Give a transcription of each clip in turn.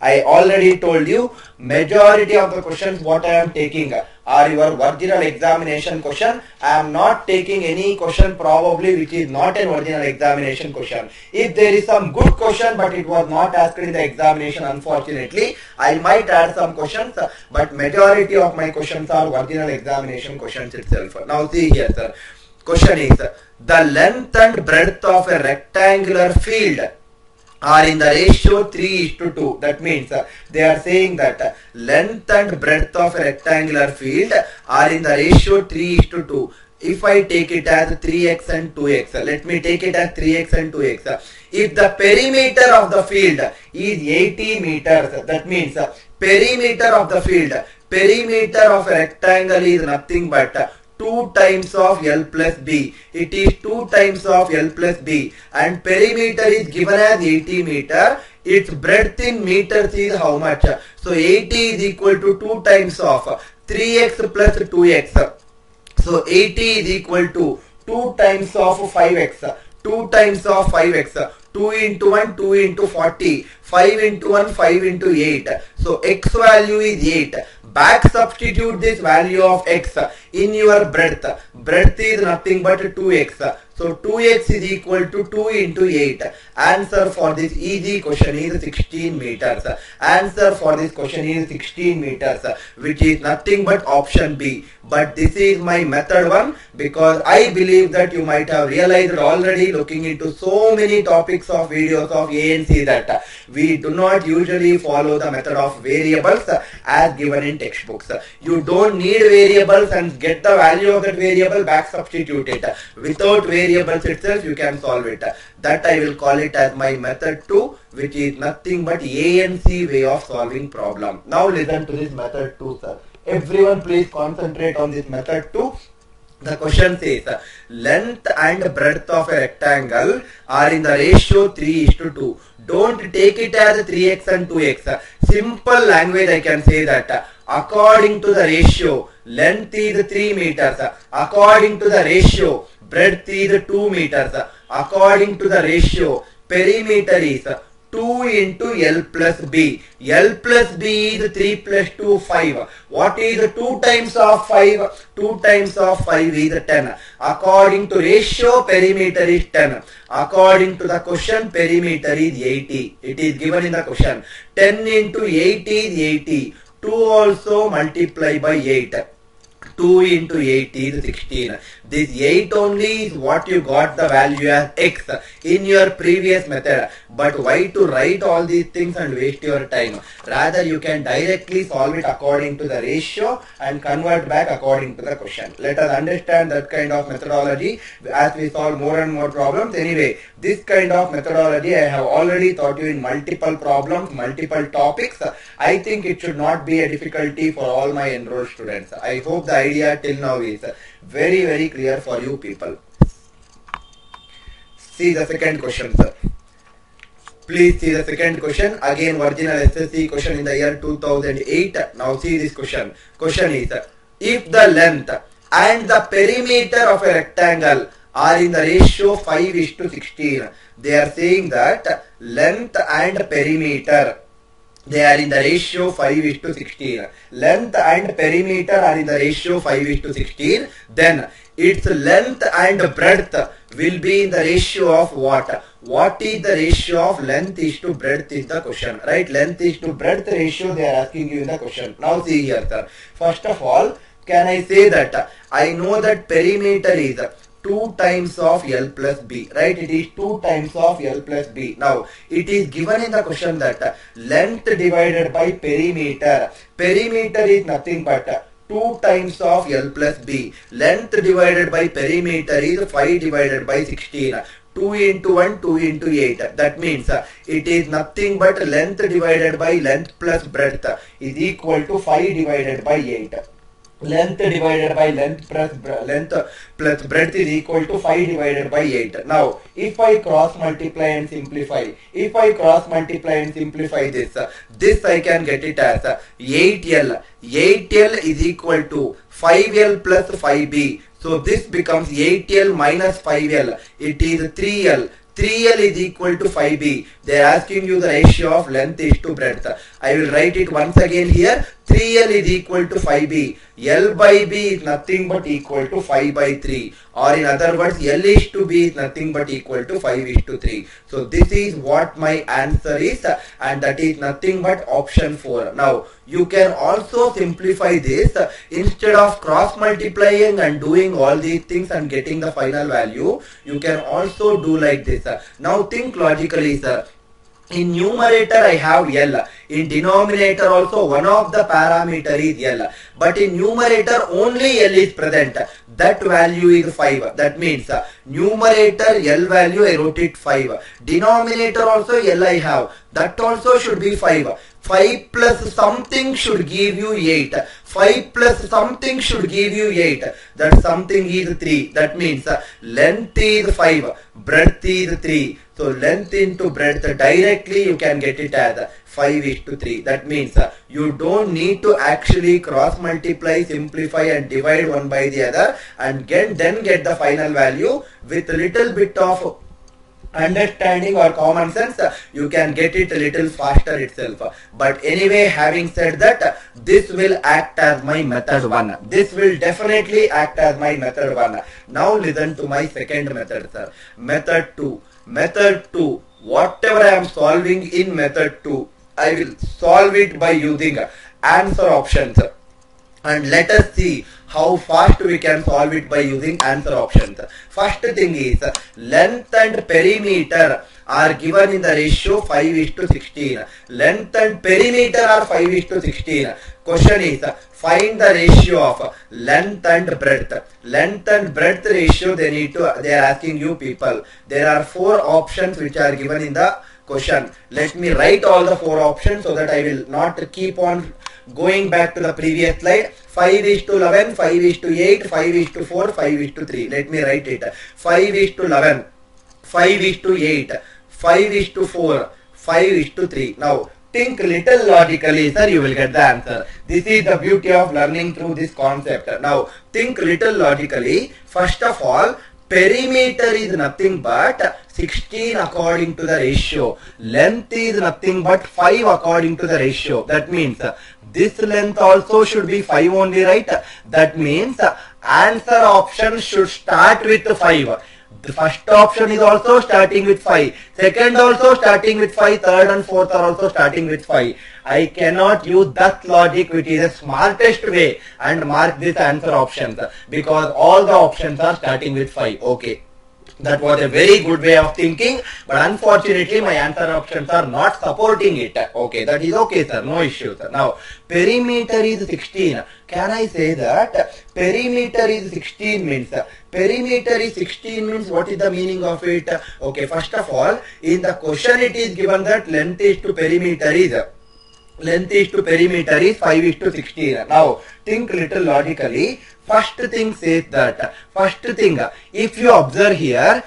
I already told you, majority of the questions what I am taking are your original examination question. I am not taking any question probably which is not an original examination question. If there is some good question but it was not asked in the examination, unfortunately, I might add some questions, but majority of my questions are original examination questions itself. Now see here, sir. Question is, the length and breadth of a rectangular field are in the ratio 3:2. That means they are saying that length and breadth of a rectangular field are in the ratio 3:2. If I take it as 3x and 2x, let me take it as 3x and 2x. If the perimeter of the field is 80 meters, that means perimeter of the field, perimeter of a rectangle is nothing but 2 times of L plus B. It is 2 times of L plus B, and perimeter is given as 80 meter. Its breadth in meters is how much? So 80 is equal to 2 times of 3x plus 2x. So 80 is equal to 2 times of 5x. 2 times of 5x. 2 into 1, 2 into 40. 5 into 1, 5 into 8. So x value is 8. Back substitute this value of x in your breadth. Breadth is nothing but 2x. So 2x is equal to 2 into 8. Answer for this easy question is 16 meters. Answer for this question is 16 meters, which is nothing but option B. But this is my method 1, because I believe that you might have realized already looking into so many topics of videos of ANC that we do not usually follow the method of variables as given in textbooks. You don't need variables and get the value of that variable, back substitute it. Without variables itself you can solve it. That I will call it as my method 2, which is nothing but ANC way of solving problem. Now listen to this method 2, sir. Everyone please concentrate on this method 2. The question says, length and breadth of a rectangle are in the ratio 3:2. Don't take it as 3x and 2x. Simple language I can say that according to the ratio, length is 3 meters. According to the ratio, breadth is 2 meters. According to the ratio, perimeter is 2 into L plus B. L plus B is 3 plus 2, 5. What is 2 times of 5? 2 times of 5 is 10. According to ratio, perimeter is 10. According to the question, perimeter is 80. It is given in the question. 10 into 80 is 80. 2 also multiply by 8. 2 into 8 is 16. This 8 only is what you got the value as x in your previous method. But why to write all these things and waste your time? Rather you can directly solve it according to the ratio and convert back according to the question. Let us understand that kind of methodology as we solve more and more problems. Anyway, this kind of methodology I have already taught you in multiple problems, multiple topics. I think it should not be a difficulty for all my enrolled students. I hope the idea till now is very clear for you people. See the second question, sir. Please see the second question. Again, original SSC question in the year 2008. Now see this question. Question is, if the length and the perimeter of a rectangle are in the ratio 5:16. They are saying that length and perimeter, they are in the ratio 5:16. Length and perimeter are in the ratio 5:16. Then its length and breadth will be in the ratio of what? What is the ratio of length is to breadth is the question, right? Length is to breadth ratio they are asking you in the question. Now see here, sir. First of all, can I say that I know that perimeter is 2 times of L plus B, right? It is 2 times of L plus B. Now, it is given in the question that length divided by perimeter. Perimeter is nothing but 2 times of L plus B. Length divided by perimeter is 5 divided by 16. 2 into 1, 2 into 8. That means it is nothing but length divided by length plus breadth is equal to 5 divided by 8. Length divided by length plus breadth is equal to 5 divided by 8. Now, if I cross multiply and simplify, this I can get it as 8L. 8L is equal to 5L plus 5B. So this becomes 8L minus 5L. It is 3L. 3 3L is equal to 5B. They are asking you the ratio of length is to breadth. I will write it once again here. 3L is equal to 5B. L by B is nothing but equal to 5 by 3. Or in other words, L is to B is nothing but equal to 5 is to 3. So this is what my answer is, and that is nothing but option 4. Now you can also simplify this. Instead of cross multiplying and doing all these things and getting the final value, you can also do like this. Now think logically, sir. In numerator I have L. In denominator also one of the parameter is L. But in numerator only L is present. That value is 5. That means numerator L value I wrote it 5. Denominator also L I have. That also should be 5. 5 plus something should give you 8. 5 plus something should give you 8. That something is 3. That means length is 5. Breadth is 3. So length into breadth directly you can get it as 5 is to 3. That means you don't need to actually cross multiply, simplify and divide one by the other and then get the final value. With a little bit of understanding or common sense, you can get it a little faster itself. But anyway, having said that, this will act as my method 1. This will definitely act as my method 1. Now listen to my second method, sir. Method 2. Method 2. Whatever I am solving in method 2, I will solve it by using answer options. And let us see how fast we can solve it by using answer options. First thing is, length and perimeter are given in the ratio 5 is to 16. Length and perimeter are 5 is to 16. Question is, find the ratio of length and breadth. Length and breadth ratio they are asking you people. There are 4 options which are given in the question. Let me write all the 4 options so that I will not keep on going back to the previous slide. 5 is to 11, 5 is to 8, 5 is to 4, 5 is to 3. Let me write it. 5 is to 11, 5 is to 8, 5 is to 4, 5 is to 3. Now think little logically, sir, you will get the answer. This is the beauty of learning through this concept. Now think little logically. First of all, perimeter is nothing but 16 according to the ratio. Length is nothing but 5 according to the ratio. That means this length also should be 5 only, right? That means answer option should start with 5. The first option is also starting with 5. Second also starting with 5. Third and fourth are also starting with 5. I cannot use that logic which is the smartest way and mark this answer options because all the options are starting with 5. Okay. That was a very good way of thinking, but unfortunately my answer options are not supporting it. Okay, that is okay, sir, no issues. Now, perimeter is 16. Can I say that perimeter is 16 means? Perimeter is 16 means what is the meaning of it? Okay, first of all, in the question it is given that length is to perimeter is 5 is to 16. Now, think little logically. First thing says that, if you observe here,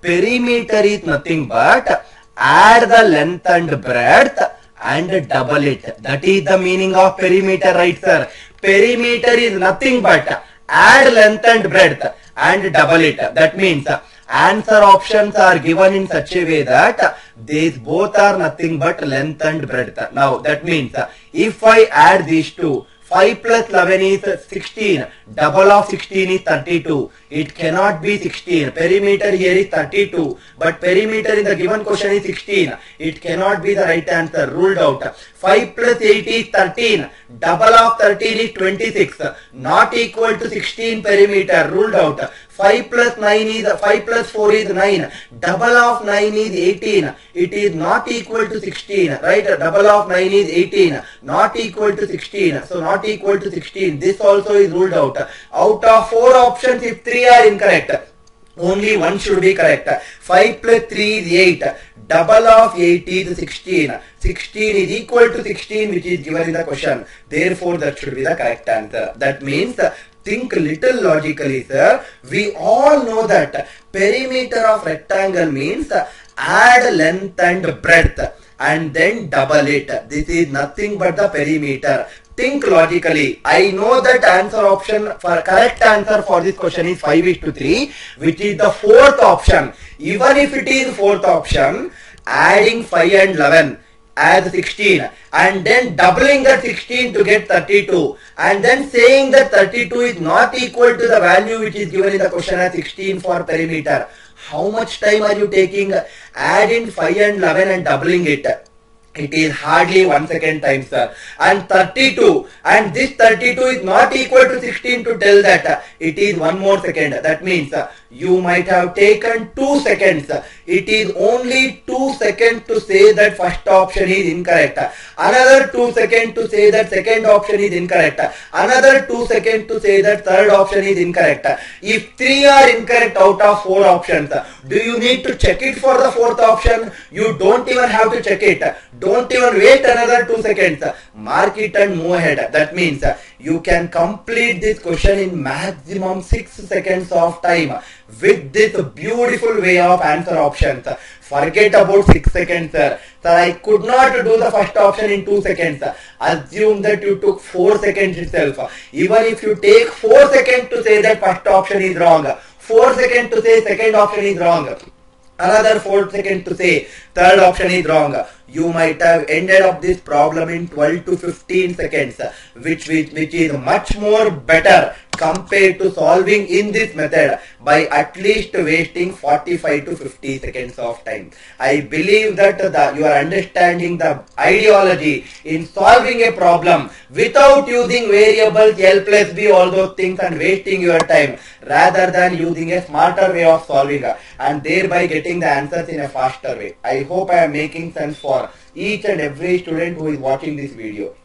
perimeter is nothing but add the length and breadth and double it. That is the meaning of perimeter, right, sir? Perimeter is nothing but add length and breadth and double it. That means answer options are given in such a way that these both are nothing but length and breadth. Now that means if I add these two, 5 plus 11 is 16. Double of 16 is 32. It cannot be 16. Perimeter here is 32. But perimeter in the given question is 16. It cannot be the right answer. Ruled out. 5 plus 8 is 13. Double of 13 is 26. Not equal to 16 perimeter. Ruled out. 5 plus 4 is 9. Double of 9 is 18. It is not equal to 16. Right? Double of 9 is 18. Not equal to 16. So not equal to 16. This also is ruled out. Out of 4 options, if 3 are incorrect, only one should be correct. 5 plus 3 is 8. Double of 8 is 16. 16 is equal to 16 which is given in the question. Therefore, that should be the correct answer. That means, think little logically, sir. We all know that perimeter of rectangle means add length and breadth and then double it. This is nothing but the perimeter. think logically. I know that answer option for correct answer for this question is 5:3, which is the fourth option. Even if it is fourth option, adding 5 and 11 as 16 and then doubling that 16 to get 32 and then saying that 32 is not equal to the value which is given in the question as 16 for perimeter. How much time are you taking? Adding 5 and 11 and doubling it. It is hardly 1 second time, sir. And 32, and this 32 is not equal to 16 to tell that it is 1 more second. That means you might have taken 2 seconds. It is only 2 seconds to say that first option is incorrect. Another 2 seconds to say that second option is incorrect. Another 2 seconds to say that third option is incorrect. If 3 are incorrect out of 4 options, do you need to check it for the fourth option? You don't even have to check it. Don't even wait another 2 seconds. Mark it and move ahead. That means you can complete this question in maximum 6 seconds of time with this beautiful way of answer options. Forget about 6 seconds, sir. Sir, I could not do the first option in 2 seconds. Assume that you took 4 seconds itself. Even if you take 4 seconds to say that first option is wrong, 4 seconds to say second option is wrong, another 4 seconds to say third option is wrong, you might have ended up this problem in 12 to 15 seconds, which is much more better compared to solving in this method by at least wasting 45 to 50 seconds of time. I believe that you are understanding the ideology in solving a problem without using variables, L plus B, all those things and wasting your time, rather than using a smarter way of solving and thereby getting the answers in a faster way. I hope I am making sense for each and every student who is watching this video.